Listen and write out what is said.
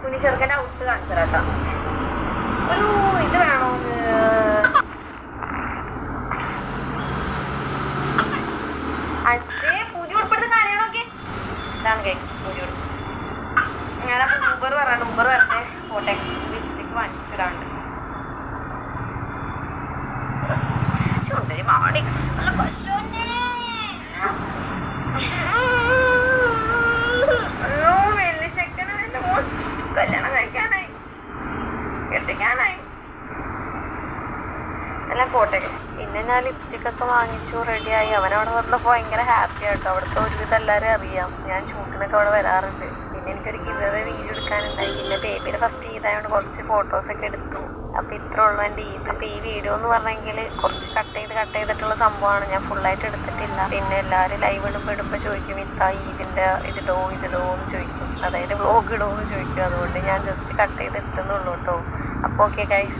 കുഞ്ഞിച്ചെറുക്കൻ്റെ out കാണിച്ചതാട്ടോ. ഒരു ഇത് വേണോ അശേ പുതിയ ഉൾപ്പെടുന്ന കാര്യങ്ങളൊക്കെ ഇതാണ് ഗൈസ്. പുതിയ ഉടുപ്പ് ഞാനപ്പോൾ ഊബർ പറയാണ്ട് ഊബർ വരട്ടെ പോട്ടെ. ലിപ്സ്റ്റിക്ക് വാങ്ങിച്ചിടാണ്ട് ചുണ്ടരി മാടി നല്ല പശുവിനെ വലിയ ശക്തനാണ് എൻ്റെ മോൻ. കല്യാണം കഴിക്കാനായി കെട്ടിക്കാനായി എല്ലാം പോട്ടെ. പിന്നെ ഞാൻ ലിപ്സ്റ്റിക്കൊക്കെ വാങ്ങിച്ചു റെഡിയായി. അവനവിടെ വന്നപ്പോൾ ഭയങ്കര ഹാപ്പി ആട്ടോ. അവിടുത്തെ ഒരുവിധം എല്ലാവരും അറിയാം, ഞാൻ ഷൂട്ടിനൊക്കെ അവിടെ വരാറുണ്ട്. പിന്നെ എനിക്കൊരു ഗിവവേ വീഡിയോ എടുക്കാനുണ്ടായി. പിന്നെ ബേബിയുടെ ഫസ്റ്റ് ഈദായതുകൊണ്ട് കുറച്ച് ഫോട്ടോസൊക്കെ എടുത്തു. അപ്പോൾ ഇത്ര ഉള്ളൂ എൻ്റെ ഈദ്. ഇപ്പോൾ ഈ വീഡിയോ എന്ന് പറഞ്ഞെങ്കിൽ കുറച്ച് കട്ട് ചെയ്തിട്ടുള്ള സംഭവമാണ്, ഞാൻ ഫുള്ളായിട്ട് എടുത്തിട്ടില്ല. പിന്നെ എല്ലാവരും ലൈവ് ഇടുമ്പോൾ ചോദിക്കും ഇത്താ ഇതിൻ്റെ ഇതിടോ എന്ന് ചോദിക്കും, അതായത് വ്ളോഗ് ഇടോ എന്ന് ചോദിക്കും. അതുകൊണ്ട് ഞാൻ ജസ്റ്റ് കട്ട് ചെയ്തെടുത്തുന്നുള്ളൂ കേട്ടോ. അപ്പോൾ ഓക്കെ ഗൈസ്.